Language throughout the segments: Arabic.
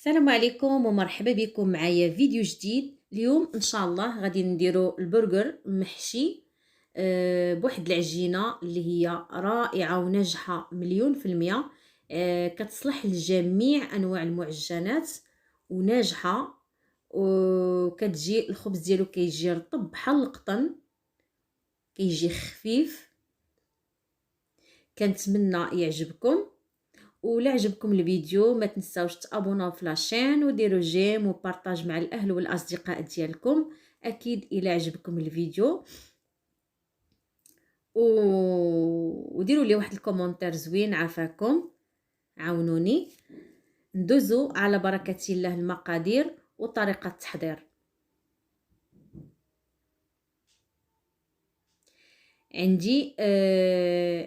السلام عليكم ومرحبا بكم معايا فيديو جديد. اليوم ان شاء الله غادي نديرو البرجر محشي بواحد العجينه اللي هي رائعه وناجحه مليون في المية. كتصلح لجميع انواع المعجنات وناجحه، وكتجي الخبز ديالو كيجي رطب بحال القطن، كيجي خفيف. كنتمنى يعجبكم، ولا عجبكم الفيديو ما تنساوش تابوناو في لاشين وديروا جيم وبارطاج مع الاهل والاصدقاء ديالكم. اكيد الى عجبكم الفيديو وديروا لي واحد الكومونتير زوين عافاكم، عاونوني. ندوزو على بركه الله المقادير وطريقه التحضير.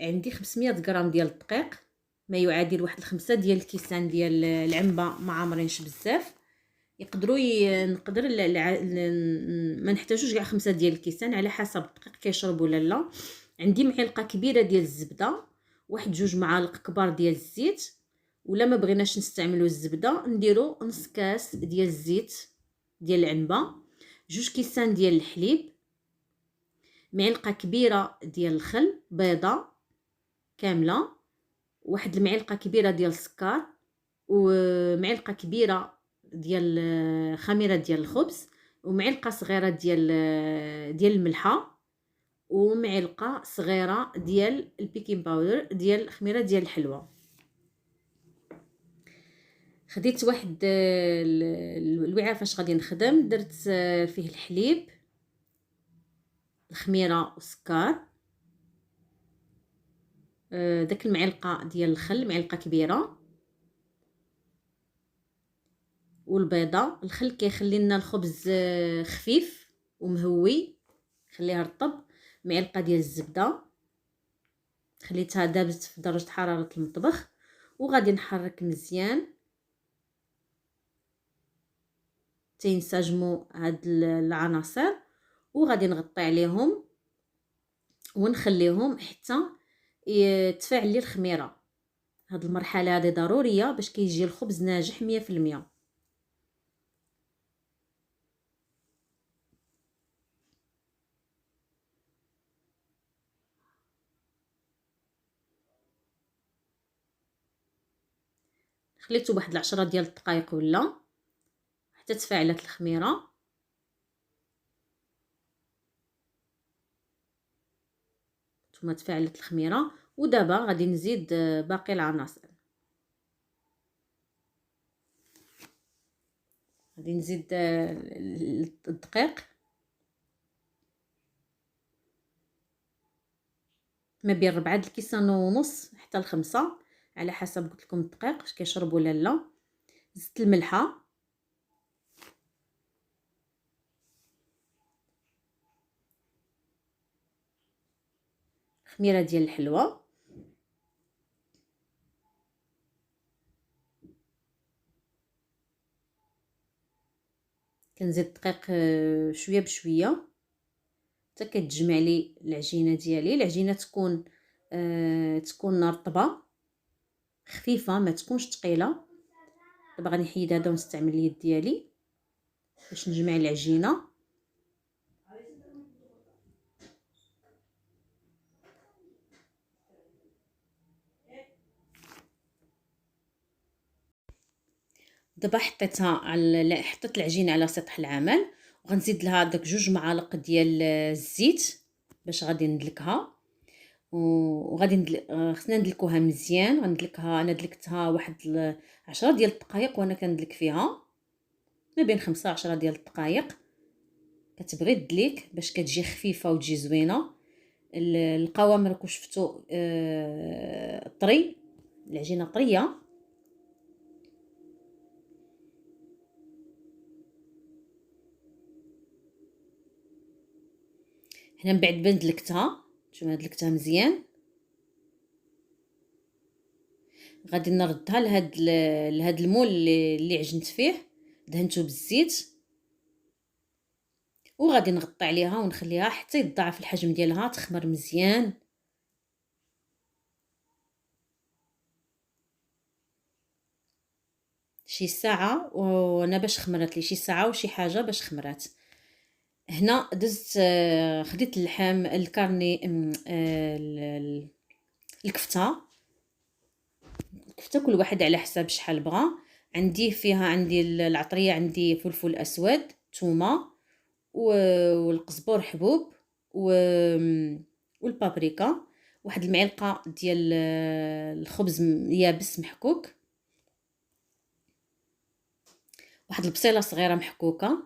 عندي 500 غرام ديال الدقيق، ما يعادل واحد الخمسة ديال الكيسان ديال العنبه ما عامرينش بزاف. نقدر ما نحتاجوش كاع 5 ديال الكيسان، على حسب الدقيق كيشرب ولا لا. عندي معلقه كبيره ديال الزبده، واحد 2 معالق كبار ديال الزيت، ولا ما بغيناش نستعملوا الزبده نديروا نص كاس ديال الزيت ديال العنبه، 2 كيسان ديال الحليب، معلقه كبيره ديال الخل، بيضه كامله، واحد المعلقه كبيره ديال السكر، ومعلقه كبيره ديال خميره ديال الخبز، ومعلقه صغيره ديال الملحه، ومعلقه صغيره ديال البيكين باودر ديال خميره ديال الحلوى. خديت واحد الوعاء فاش غادي نخدم، درت فيه الحليب، الخميره والسكر، داك المعلقه ديال الخل، معلقه كبيره، والبيضه. الخل كيخلي لنا الخبز خفيف ومهوي، خليها رطب. معلقه ديال الزبده خليتها دابت في درجه حراره المطبخ، وغادي نحرك مزيان تينسجموا هاد العناصر، وغادي نغطي عليهم ونخليهم حتى يتفاعل لي الخميره. هاد المرحله هذه ضروريه باش كيجي الخبز ناجح 100%. خليته بواحد 10 ديال الدقائق ولا حتى تفاعلت الخميره. ثم تفاعلت الخميره، ودابا غادي نزيد باقي العناصر. غادي نزيد الدقيق ما بين 4 الكيسان ونص حتى ل5، على حسب قلت لكم الدقيق واش كيشرب ولا لا. زدت الملحه، خميره ديال الحلوى، كنزيد الدقيق شويه بشويه حتى كتجمع لي العجينه ديالي. العجينه تكون رطبه خفيفه، ما تكونش ثقيله. دابا غادي نحيد هذا ونستعمل اليد ديالي باش نجمع العجينه. دابا حطيت العجينه على سطح العمل، وغنزيد لها داك 2 معالق ديال الزيت باش غادي ندلكها. وغادي خصنا ندلكوها مزيان. غندلكها، انا دلكتها واحد 10 ديال الدقائق وانا كندلك فيها، ما بين 5 10 ديال الدقائق. كتبغي تدليك باش كتجي خفيفه وتجي زوينه. القوام راكم شفتوا طري، العجينه طريه. هنا من بعد ما دلكتها، شوفوا دلكتها مزيان، غادي نردها لهاد المول اللي عجنت فيه، دهنته بالزيت، وغادي نغطي عليها ونخليها حتى يتضاعف الحجم ديالها، تخمر مزيان. شي ساعه، وانا باش خمرت لي شي ساعه وشي حاجه باش خمرات. هنا دزت خديت اللحم الكارني الكفته. كل واحد على حساب شحال بغا. عندي العطريه، عندي فلفل اسود، ثومه، والقزبور حبوب، والبابريكا، واحد المعلقه ديال الخبز يابس محكوك، واحد البصيله صغيره محكوكه،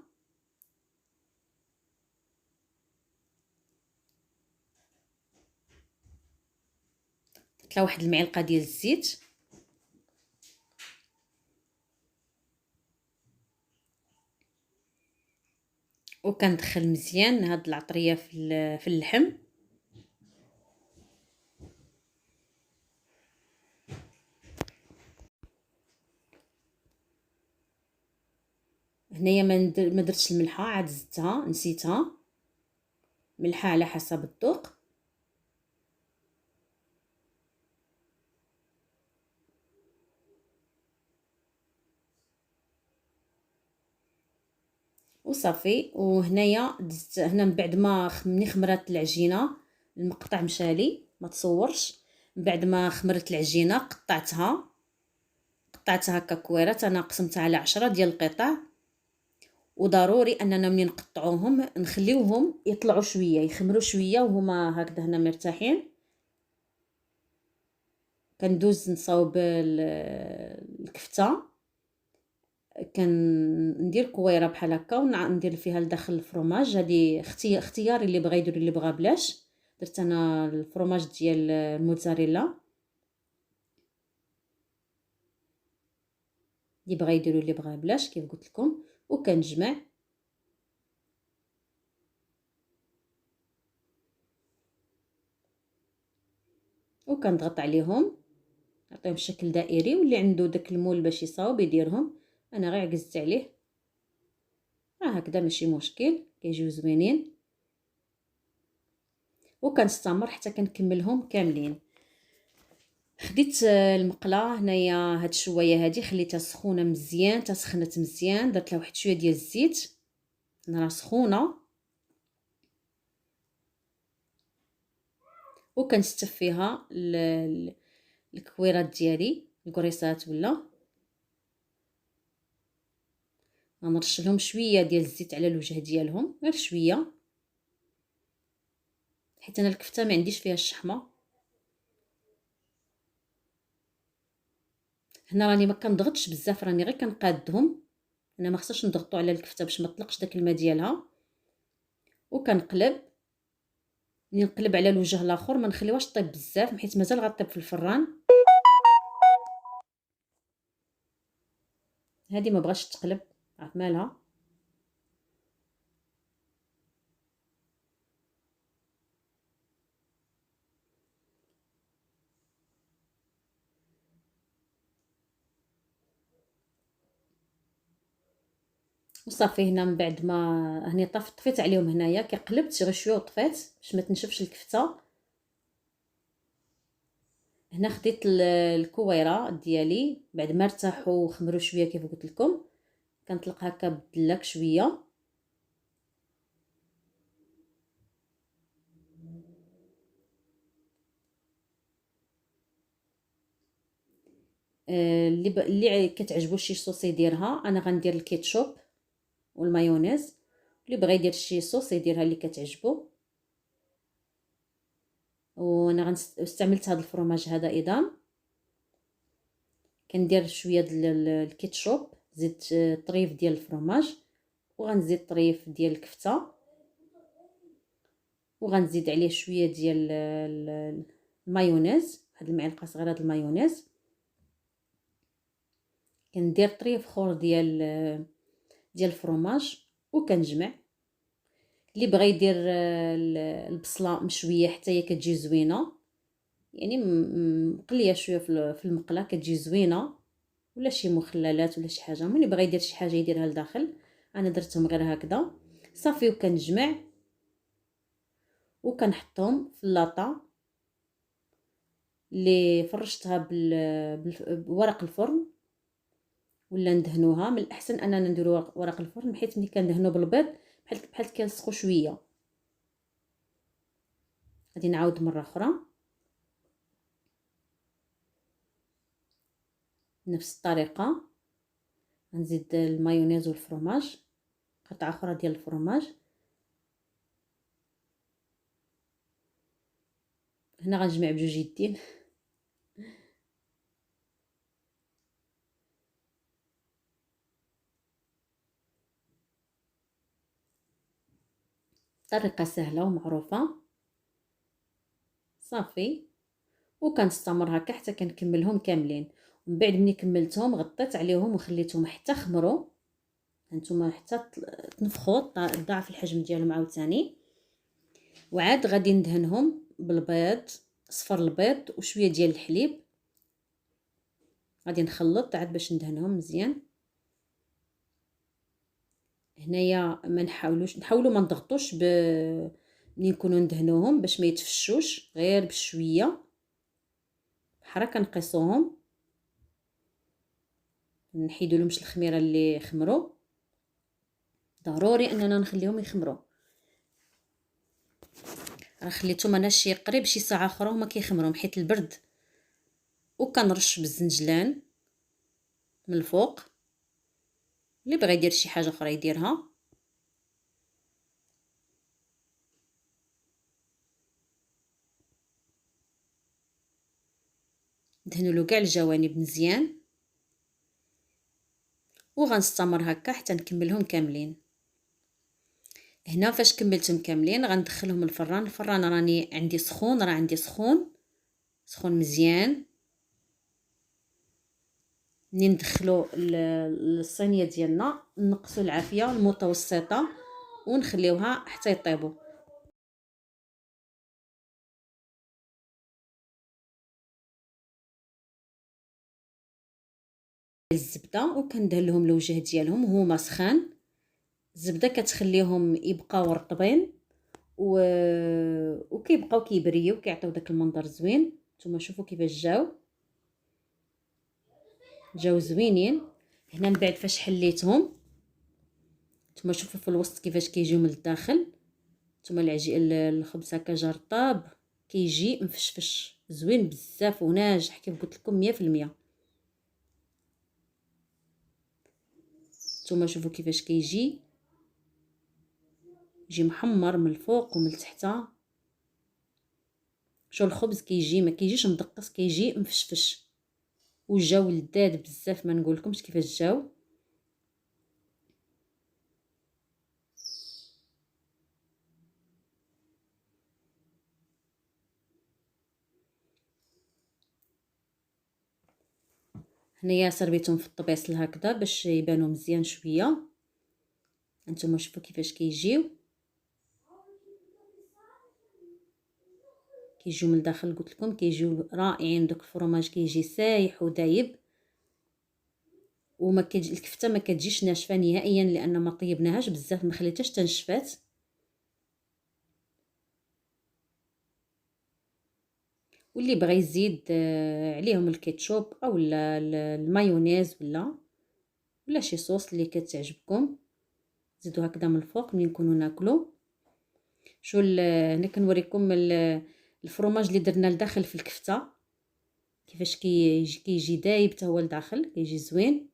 تطلع واحد المعلقه ديال الزيت، وكندخل مزيان هاد العطريه في اللحم. هنايا ما درتش الملحه، عاد زدتها، نسيتها. ملحه على حسب الذوق. وصافي. وهنايا دزت هنا من بعد ما ملي خمرات العجينه، المقطع مشالي ما تصورش. من بعد ما خمرت العجينه قطعتها هكا كويرات. انا قسمتها على 10 ديال القطع، وضروري اننا ملي نقطعوهم نخليوهم يطلعوا شويه، يخمروا شويه وهما هكذا هنا مرتاحين. كندوز نصاوب الكفته، كندير كويره بحال هكا وندير فيها لداخل الفرماج. هذه اختياري، اللي بغى يدير اللي بغى بلاش. درت انا الفرماج ديال الموتزاريلا، اللي بغى يديروا اللي بغى بلاش كيف قلت لكم. وكنجمع وكنضغط عليهم، نعطيهم شكل دائري. واللي عنده داك المول باش يصاوب يديرهم. انا غير عكزت عليه هكذا، ماشي مشكل، كيجيو زوينين. وكنستمر حتى كنكملهم كاملين. خديت المقله هنايا، هاد الشويه هادي خليتها سخونه مزيان، سخنت مزيان. درت لها واحد شويه ديال الزيت، راه سخونه. وكنستف فيها الكويرات ديالي، الكريسات، ولا غنرش لهم شويه ديال الزيت على الوجه ديالهم، غير شويه، حيت انا الكفته ما عنديش فيها الشحمه. هنا راني ما كنضغطش بزاف، راني غير كنقادهم. انا ما خصناش نضغطوا على الكفته باش ما تطلقش داك الماء ديالها. وكنقلب. ملي نقلب على الوجه الاخر ما نخليوهاش طيب بزاف، حيت مازال غطيب في الفران. هذه ما بغاش تقلب، عرف مالها. وصافي. هنا من بعد ما هني طفيت عليهم، هنايا كي قلبت غير شويه وطفيت باش ما تنشفش الكفته. هنا خديت الكويره ديالي بعد ما ارتاحوا وخمروا شويه كيف قلت لكم. كنطلق هكا بالدلاك شويه. اللي كتعجبو شي صوص يديرها. انا غندير الكيتشوب والمايونيز. اللي بغى يدير شي صوص يديرها اللي كتعجبو. وانا استعملت هذا الفرماج هذا ايضا. كندير شويه ديال الكيتشوب، زدت طريف ديال الفرماج، وغنزيد طريف ديال الكفته، وغنزيد عليه شويه ديال المايونيز، واحد المعلقه صغيره ديال المايونيز. كندير طريف اخر ديال الفرماج وكنجمع. اللي بغى يدير البصله مشويه حتى هي كتجي زوينه، يعني مقليه شويه في المقله كتجي زوينه، ولا شي مخللات ولا شي حاجه. اللي بغى يدير شي حاجه يديرها لداخل. انا درتهم غير هكذا صافي. وكنجمع وكنحطهم في اللاطه اللي فرشتها بورق الفرن. ولا ندهنوها. من الاحسن اننا نديرو ورق الفرن، حيت ملي كندهنو بالبيض بحال كيلصقوا شويه. غادي نعاود مره اخرى نفس الطريقه. غنزيد المايونيز والفرماج، قطعه اخرى ديال الفرماج. هنا غنجمع بجوج يدين. طريقه سهله ومعروفه صافي. وكنستمر هكا حتى كنكملهم كاملين. ومن بعد ملي كملتهم غطيت عليهم وخليتهم حتى خمروا. هانتوما حتى تنفخوا ضاعف الحجم ديالهم عاوتاني. وعاد غادي ندهنهم بالبيض، صفر البيض وشويه ديال الحليب. غادي نخلط عاد باش ندهنهم مزيان. هنايا ما نحاولوا ما نضغطوش ملي نكونوا ندهنوهم باش ما يتفشوش، غير بشويه بحال كنقيسوهم. نحيدوا لهمش الخميره اللي خمروا، ضروري اننا نخليهم يخمروا. راه خليتهم انا قريب شي ساعه اخرى هما كيخمروا حيت البرد. وكنرش بالزنجلان من الفوق. اللي بغى يدير شي حاجه اخرى يديرها. دهنوا له كاع الجوانب مزيان. وغنستمر هكا حتى نكملهم كاملين. هنا فاش كملتهم كاملين غندخلهم الفران. الفران راني عندي سخون، راه عندي سخون مزيان. منين ندخلو الصينيه ديالنا نقصوا العافيه المتوسطه ونخليوها حتى يطيبوا. الزبده وكندهن لهم الوجه ديالهم وهما سخان. الزبده كتخليهم يبقاو رطبين وكيبقاو كيبريو كيعطيو داك المنظر زوين. نتوما شوفوا كيفاش جاو زوينين. هنا من بعد فاش حليتهم نتوما شوفوا في الوسط كيفاش كيجيو من الداخل. نتوما الخبز هكا جا رطاب، كيجي مفشفش زوين بزاف وناجح كيف قلت لكم 100%. نتوما شوفوا كيفاش كيجي، يجي محمر من الفوق ومن التحت. شو الخبز كيجي ما كيجيش مدقس، كيجي مفشفش وجاو لذاذ بزاف. ما نقولكمش كيفاش جاو. هنايا سربيتهم في الطبيص هكذا باش يبانوا مزيان شويه. انتما شوفوا كيفاش كيجيو من الداخل. قلت لكم كيجيو رائعين. دوك الفرماج كيجي سايح ودايب. وما كتجي الكفته ما كتجيش ناشفه نهائيا لان ما طيبناهاش بزاف، ما خليتهاش تنشفات. واللي بغى يزيد عليهم الكيتشوب او المايونيز ولا شي صوص اللي كتعجبكم زيدوا هكذا من الفوق ملي نكونوا ناكلوا. شو هنا كنوريكم الفرماج اللي درنا لداخل في الكفته كيفاش كيجي دايب حتى هو لداخل، كيجي زوين.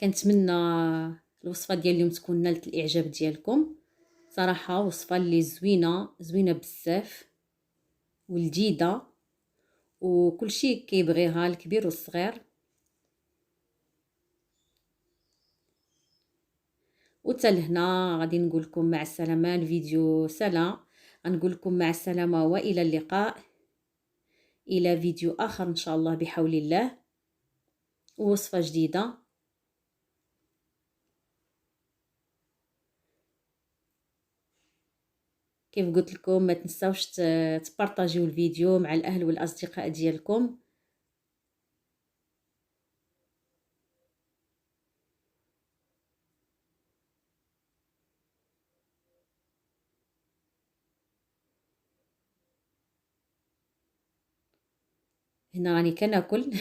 كنتمنى الوصفه ديال اليوم تكون نالت الاعجاب ديالكم. صراحه وصفه اللي زوينه بزاف ولذيذه وكلشي كيبغيها الكبير والصغير. وتا لهنا غادي نقول لكم مع السلامه. الفيديو سلا غنقول لكم مع السلامه والى اللقاء. الى فيديو اخر ان شاء الله بحول الله ووصفه جديده. كيف قلت لكم ما تنساوش تبارطاجيو الفيديو مع الاهل والاصدقاء ديالكم. هنا راني كناكل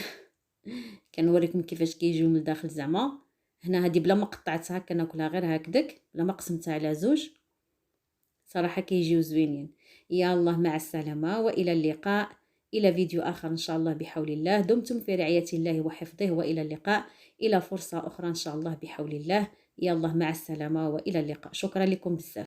كنوريكم كيفاش كيجيو من الداخل زعما. هنا هذه بلا ما قطعتها كناكلها غير هكذاك بلا ما قسمتها على زوج، صراحه كيجيو زوينين. يا الله مع السلامه والى اللقاء، الى فيديو اخر ان شاء الله بحول الله. دمتم في رعايه الله وحفظه، والى اللقاء، الى فرصه اخرى ان شاء الله بحول الله. يا الله مع السلامه والى اللقاء. شكرا لكم بزاف.